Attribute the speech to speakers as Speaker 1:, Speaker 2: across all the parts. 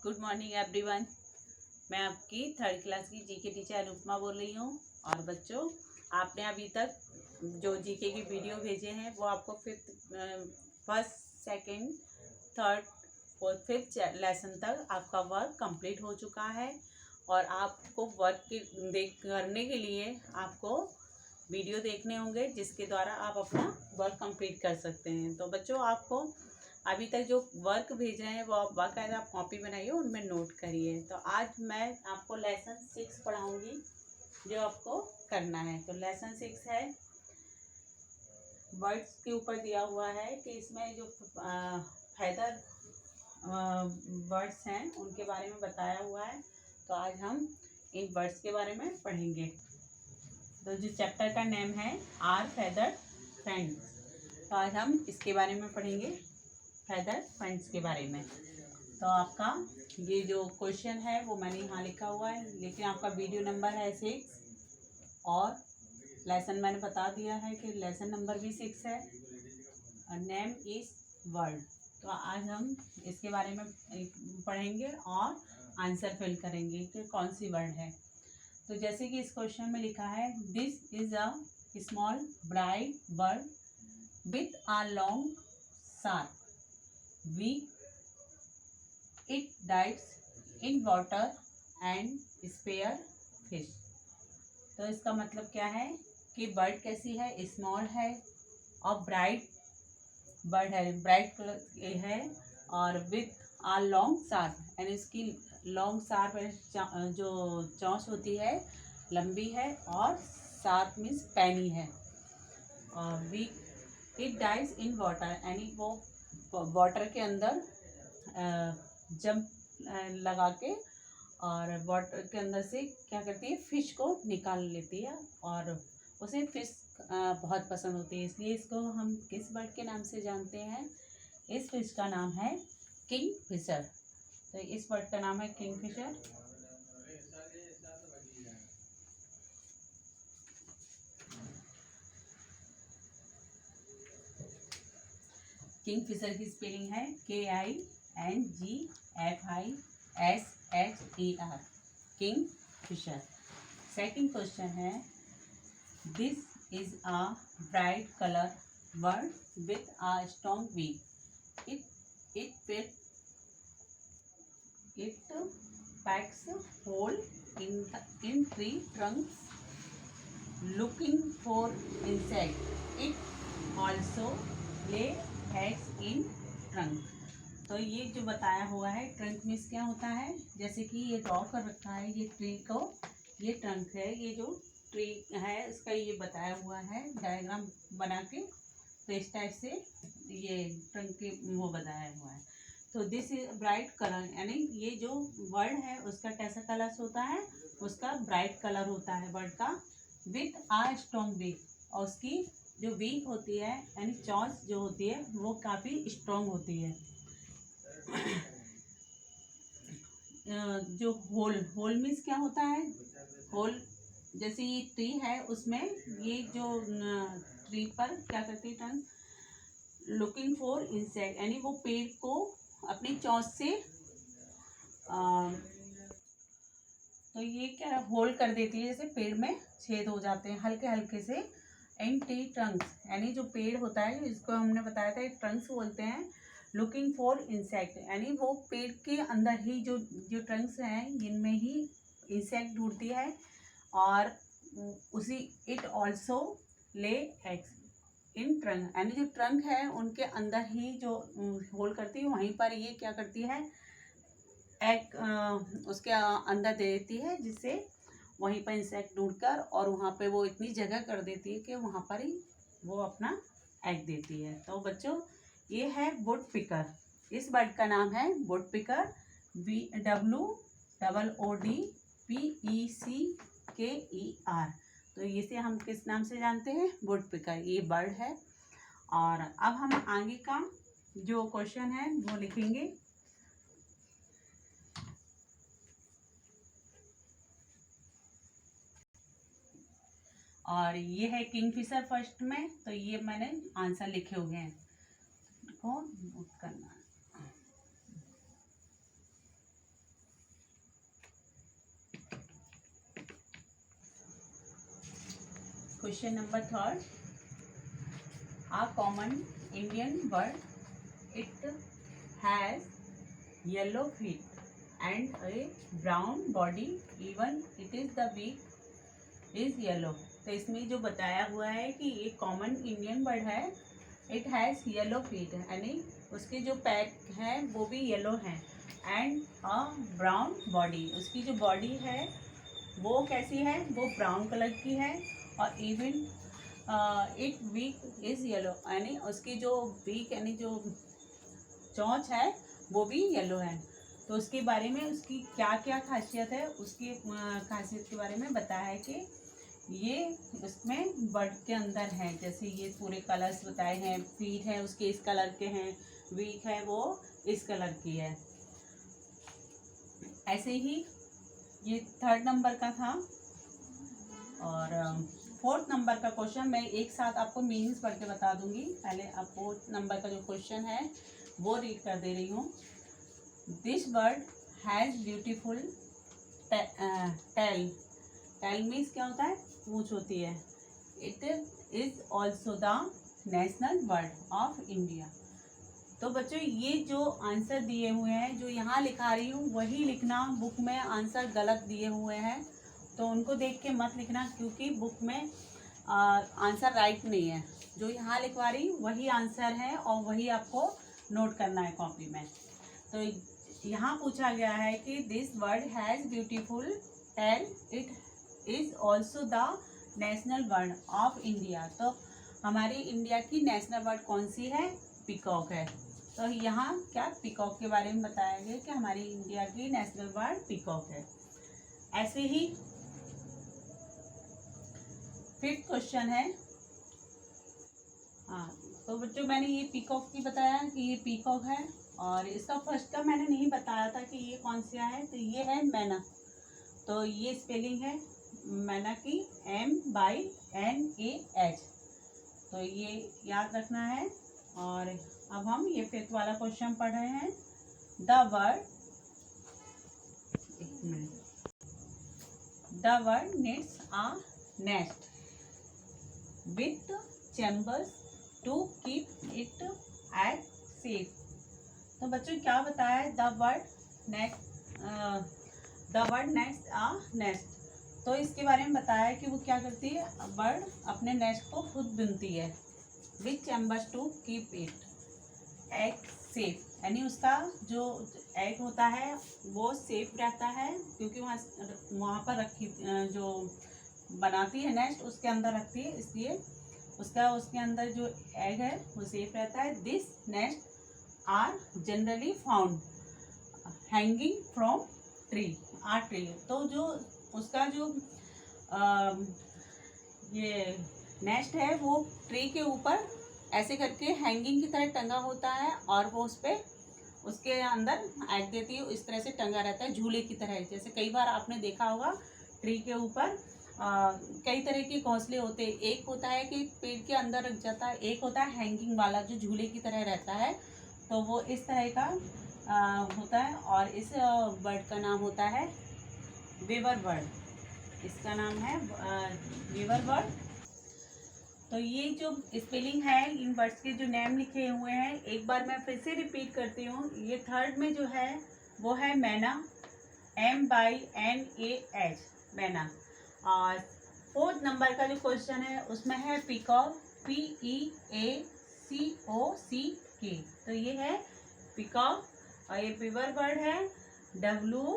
Speaker 1: Good morning everyone. मैं आपकी third class की जीके टीचर अनुपमा बोल रही हूँ। और बच्चों, आपने अभी तक जो जीके की वीडियो भेजे हैं वो आपको first second third fourth fifth lesson तक आपका वर्क कंप्लीट हो चुका है। और आपको वर्क करने के लिए आपको वीडियो देखने होंगे जिसके द्वारा आप अपना वर्क कंप्लीट कर सकते हैं। तो बच्चों, आपको अभी तक जो वर्क भेज रहे हैं वो आप बाकायदा आप कॉपी बनाइए, उनमें नोट करिए। तो आज मैं आपको लेसन 6 पढ़ाऊंगी जो आपको करना है। तो लेसन 6 है, वर्ड्स के ऊपर दिया हुआ है कि इसमें जो फैदर वर्ड्स हैं उनके बारे में बताया हुआ है। तो आज हम इन वर्ड्स के बारे में पढ़ेंगे। तो जो चैप्टर का नेम है आर फैदर फ्रेंड्स, तो आज हम इसके बारे में पढ़ेंगे, फैदर फ्रेंड्स के बारे में। तो आपका ये जो क्वेश्चन है वो मैंने यहाँ लिखा हुआ है, लेकिन आपका वीडियो नंबर है 6 और लेसन मैंने बता दिया है कि लेसन नंबर भी 6 है। Name is word. तो आज हम इसके बारे में पढ़ेंगे और आंसर फिल करेंगे कि कौन सी वर्ड है। तो जैसे कि इस क्वेश्चन में लिखा है, this is a small bright bird with a long sharp weak, it dives in water and spare fish। तो इसका मतलब क्या है कि बर्ड कैसी है, स्मॉल है और ब्राइट बर्ड है, ब्राइट कलर है और with a long sharp, and इसकी लॉन्ग शार्प जो चोंच होती है लंबी है और शार्प मीन्स पैनी है। और वीक इट डाइव्स इन वाटर, यानी वो वाटर के अंदर जंप लगा के और वाटर के अंदर से क्या करती है, फिश को निकाल लेती है और उसे फिश बहुत पसंद होती है, इसलिए इसको हम किस बर्ड के नाम से जानते हैं। इस फिश का नाम है किंग फिशर। तो इस बर्ड का नाम है किंग फिशर। किंग फिशर की स्पेलिंग है KINGFISHER, kingfisher. Second question है, this is a bright colour bird with a strong beak, it packs hole in tree trunks looking for insect, it also lay eggs in trunk। तो ये जो बताया हुआ है, trunk means क्या होता है, जैसे कि ये ड्रॉ कर रखा है ये ट्री को, ये ट्रंक है, ये जो ट्री है इसका ये बताया हुआ है डायग्राम बना के। तो इस टाइप से ये ट्रंक के वो बताया हुआ है। तो दिस इज ब्राइट कलर, यानी ये जो वर्ड है उसका कैसा कलर होता है, उसका ब्राइट कलर होता है वर्ड का, विथ आ स्ट्रॉन्ग बीक, और उसकी जो बीक होती है यानी चोंच जो होती है वो काफ़ी स्ट्रॉन्ग होती है। जो होल मीन्स क्या होता है, होल जैसे ये ट्री है उसमें ये जो ट्री पर क्या करती है टंग, लुकिंग फॉर इंसेक्ट, यानी वो पेड़ को अपनी चोंच से तो ये क्या होल कर देती है, जैसे पेड़ में छेद हो जाते हैं हल्के हल्के से। एंड ट्री ट्रंक्स, यानी जो पेड़ होता है इसको हमने बताया था ट्रंक्स बोलते हैं। लुकिंग फॉर इंसेक्ट, यानी वो पेड़ के अंदर ही जो जो ट्रंक्स हैं इनमें ही इंसेक्ट ढूंढती है। और उसी it also lay eggs in trunk, यानी जो ट्रंक है उनके अंदर ही जो होल करती है वहीं पर ये क्या करती है, एग उसके अंदर दे देती है, जिससे वहीं पर इंसेक्ट ढूंढकर और वहाँ पे वो इतनी जगह कर देती है कि वहाँ पर ही वो अपना एग देती है। तो बच्चों, ये है वुड पिकर। इस बर्ड का नाम है वुड पिकर, WOODPECKER। तो इसे हम किस नाम से जानते हैं, वुड पिकर, ये बर्ड है। और अब हम आगे का जो क्वेश्चन है वो लिखेंगे। और ये है किंगफिशर फर्स्ट में, तो ये मैंने आंसर लिखे हुए हैं, देखो नोट करना। Question number third, a common Indian bird, it has yellow feet and a brown body, even it is the beak is yellow। तो इसमें जो बताया हुआ है कि ये कॉमन इंडियन बर्ड है, इट हैज़ येलो फीट, यानी उसके जो पैर हैं वो भी येलो हैं, एंड अ ब्राउन बॉडी, उसकी जो बॉडी है वो कैसी है, वो ब्राउन कलर की है, और even it beak is yellow, यानी उसकी जो बीक यानी जो चोंच है वो भी येलो है। तो उसके बारे में उसकी क्या क्या खासियत है, उसकी खासियत के बारे में बताया है कि ये उसमें बर्ड के अंदर है, जैसे ये पूरे कलर्स बताए हैं, फीट है उसके इस कलर के हैं, बीक है वो इस कलर की है। ऐसे ही ये थर्ड नंबर का था। और फोर्थ नंबर का क्वेश्चन मैं एक साथ आपको मीनिंग्स पढ़ के बता दूंगी। पहले अब फोर्थ नंबर का जो क्वेश्चन है वो रीड कर दे रही हूँ। This bird has beautiful tail. Tail means क्या होता है, पूंछ होती है। It is also the national bird of India. तो बच्चों ये जो आंसर दिए हुए हैं, जो यहाँ लिखा रही हूँ वही लिखना, बुक में आंसर गलत दिए हुए हैं तो उनको देख के मत लिखना, क्योंकि बुक में आंसर राइट नहीं है। जो यहाँ लिखवा रही हूँ वही आंसर है और वही आपको नोट करना है कॉपी में। तो यहाँ पूछा गया है कि this bird has beautiful tail, it is also the national bird of India. तो हमारी इंडिया की नेशनल बर्ड कौन सी है, पीकॉक है। तो यहाँ क्या पीकॉक के बारे में बताया गया कि हमारी इंडिया की नेशनल बर्ड पीकॉक है। ऐसे ही फिफ्थ क्वेश्चन है। हाँ, तो बच्चों मैंने ये पीकॉक की बताया कि ये पीकॉक है, और इसका फर्स्ट का मैंने नहीं बताया था कि ये कौन सा है। तो ये है मैना। तो ये स्पेलिंग है मैना की, MYNAH। तो ये याद रखना है। और अब हम ये फिफ्थ वाला क्वेश्चन पढ़ रहे हैं। The bird needs a nest with chambers to keep it at safe. तो बच्चों क्या बताया है, the bird nest a nest. तो इसके बारे में बताया है कि वो क्या करती है, बर्ड अपने नेस्ट को खुद बुनती है। With chambers to keep it egg safe, यानी उसका जो एग होता है वो सेफ रहता है, क्योंकि वहाँ पर रखी जो बनाती है नेस्ट उसके अंदर रखती है, इसलिए उसके अंदर जो एग है वो सेफ रहता है। This nest are generally found hanging from tree. तो जो उसका जो ये नेस्ट है वो ट्री के ऊपर ऐसे करके हैंगिंग की तरह टंगा होता है, और वो उसके अंदर एग देती है, इस तरह से टंगा रहता है झूले की तरह। जैसे कई बार आपने देखा होगा ट्री के ऊपर कई तरह के घोंसले होते हैं। एक होता है कि पेड़ के अंदर रख जाता है, एक होता है हैंगिंग वाला जो झूले की तरह रहता है। तो वो इस तरह का होता है, और इस बर्ड का नाम होता है वीवर बर्ड। इसका नाम है वीवर बर्ड। तो ये जो स्पेलिंग है, इन बर्ड्स के जो नेम लिखे हुए हैं, एक बार मैं फिर से रिपीट करती हूँ। ये थर्ड में जो है वो है मैना, MYNAH, मैना। और फोर्थ नंबर का जो क्वेश्चन है उसमें है पीकॉक, PEACOCK। तो ये है पीकॉक, और ये वीवर बर्ड है, WEAVER,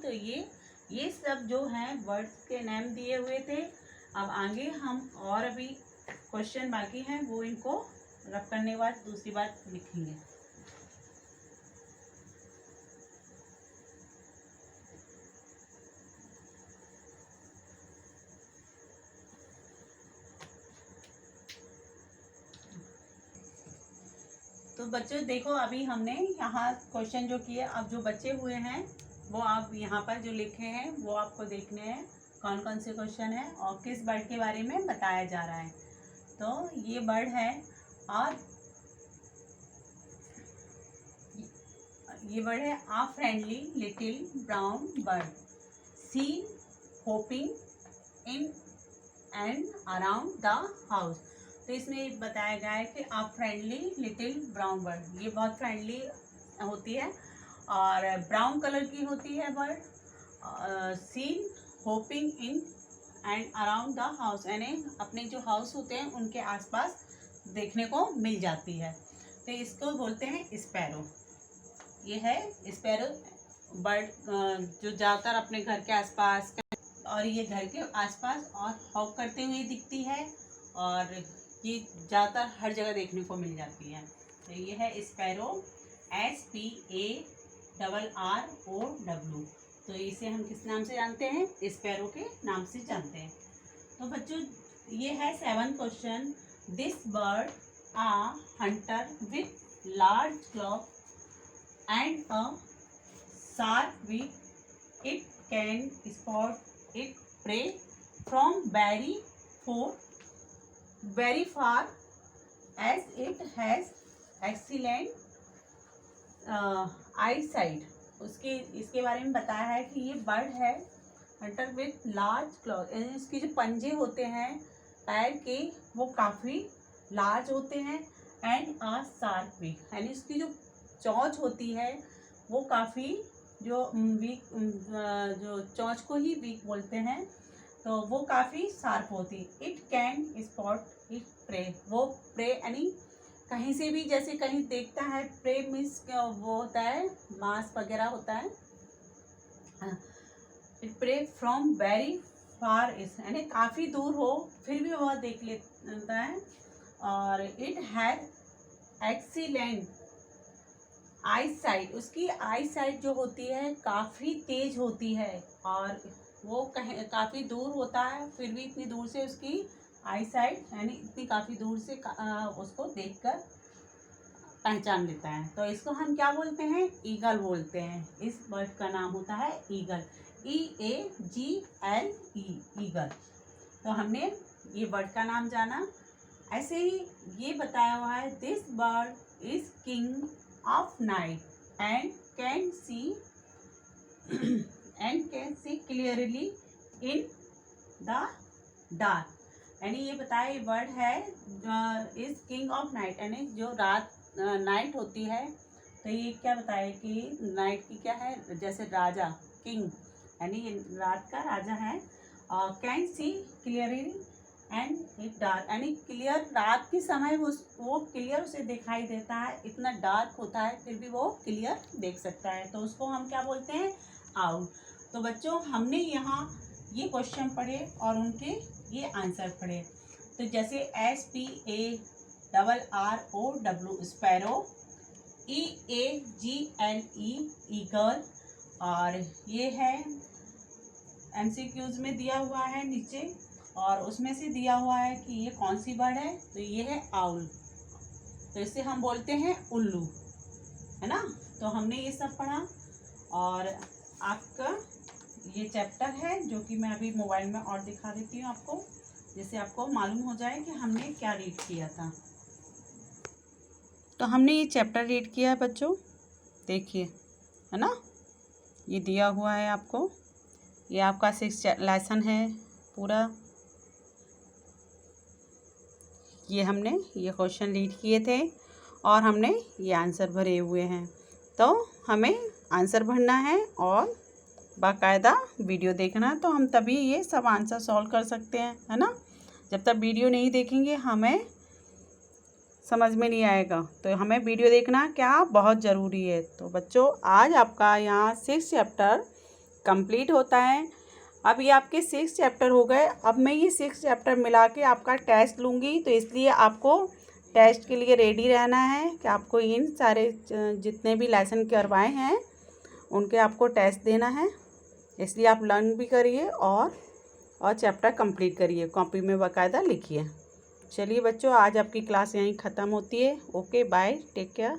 Speaker 1: तो ये सब जो हैं वर्ड्स के नेम दिए हुए थे। अब आगे हम और अभी क्वेश्चन बाकी हैं, वो इनको रब करने के बाद दूसरी बार लिखेंगे। तो बच्चों देखो, अभी हमने यहाँ क्वेश्चन जो किए, अब जो बचे हुए हैं वो आप यहाँ पर जो लिखे हैं वो आपको देखने हैं कौन कौन से क्वेश्चन है और किस बर्ड के बारे में बताया जा रहा है। तो ये बर्ड है, और ये वर्ड है a friendly little brown bird seen hopping in and around the house. तो इसमें बताया गया है कि a friendly little brown bird, ये बहुत फ्रेंडली होती है और ब्राउन कलर की होती है bird. Seen hopping in and around the house, यानी अपने जो हाउस होते हैं उनके आसपास देखने को मिल जाती है। तो इसको बोलते हैं स्पैरो। ये है स्पैरो बर्ड जो ज़्यादातर अपने घर के आसपास और ये घर के आसपास और हॉक करते हुए दिखती है और ये ज़्यादातर हर जगह देखने को मिल जाती है। तो ये है स्पैरो, SPARROW। तो इसे हम किस नाम से जानते हैं? स्पैरो के नाम से जानते हैं। तो बच्चों ये है 7th question. This bird a hunter with large claw and a sharp beak, it can spot it prey from very far as it has excellent eyesight। इसके बारे में बताया है कि ये बर्ड है हंटर विथ लार्ज क्लॉ, यानी इसके जो पंजे होते हैं पैर के वो काफ़ी लार्ज होते हैं एंड आ शार्प बीक, यानी इसकी जो चोंच होती है वो काफ़ी जो वीक जो चोंच को ही वीक बोलते हैं, तो वो काफ़ी शार्प होती। It can spot it prey, वो प्रे यानी कहीं से भी जैसे कहीं देखता है, प्रे मीन्स वो होता है मांस वगैरह होता है। It prey from very far, यानी काफ़ी दूर हो फिर भी वह देख लेता है। और it had excellent I site, उसकी आई साइट जो होती है काफ़ी तेज होती है और वो कहीं काफ़ी दूर होता है फिर भी इतनी दूर से उसकी आई साइट यानी इतनी काफ़ी दूर से उसको देखकर पहचान लेता है। तो इसको हम क्या बोलते हैं? ईगल बोलते हैं। इस बर्ड का नाम होता है ईगल, EAGLE, ईगल। तो हमने ये बर्ड का नाम जाना। ऐसे ही ये बताया हुआ है this bird is king of night and can see clearly in the dark, यानी ये बताया ये बर्ड है इज किंग ऑफ नाइट, यानी जो रात नाइट होती है। तो ये क्या बताया कि नाइट की क्या है? जैसे राजा, किंग यानी ये रात का राजा है। Can see clearly and it dark, यानी क्लियर रात के समय वो क्लियर उसे दिखाई देता है, इतना डार्क होता है फिर भी वो क्लियर देख सकता है। तो उसको हम क्या बोलते हैं? आउल। तो बच्चों हमने यहाँ ये क्वेश्चन पढ़े और उनके ये आंसर पढ़े। तो जैसे SPARROW स्पैरो, EAGLE ईगल, और ये है MCQs में दिया हुआ है नीचे और उसमें से दिया हुआ है कि ये कौन सी बर्ड है। तो ये है आउल, तो इसे हम बोलते हैं उल्लू, है ना। तो हमने ये सब पढ़ा और आपका ये चैप्टर है जो कि मैं अभी मोबाइल में और दिखा देती हूँ आपको, जिससे आपको मालूम हो जाए कि हमने क्या रीड किया था। तो हमने ये चैप्टर रीड किया है बच्चों, देखिए, है ना, ये दिया हुआ है आपको, ये आपका 6th लेसन है पूरा। ये हमने ये क्वेश्चन रीड किए थे और हमने ये आंसर भरे हुए हैं। तो हमें आंसर भरना है और बाकायदा वीडियो देखना है, तो हम तभी ये सब आंसर सॉल्व कर सकते हैं, है ना। जब तक वीडियो नहीं देखेंगे हमें समझ में नहीं आएगा, तो हमें वीडियो देखना क्या बहुत ज़रूरी है। तो बच्चों आज आपका यहाँ 6 चैप्टर कंप्लीट होता है। अब ये आपके 6 चैप्टर हो गए। अब मैं ये 6 चैप्टर मिला के आपका टेस्ट लूँगी, तो इसलिए आपको टेस्ट के लिए रेडी रहना है कि आपको इन सारे जितने भी लेसन करवाए हैं उनके आपको टेस्ट देना है। इसलिए आप लर्न भी करिए और चैप्टर कंप्लीट करिए, कॉपी में बाकायदा लिखिए। चलिए बच्चों, आज आपकी क्लास यहीं ख़त्म होती है। Okay, bye, take care.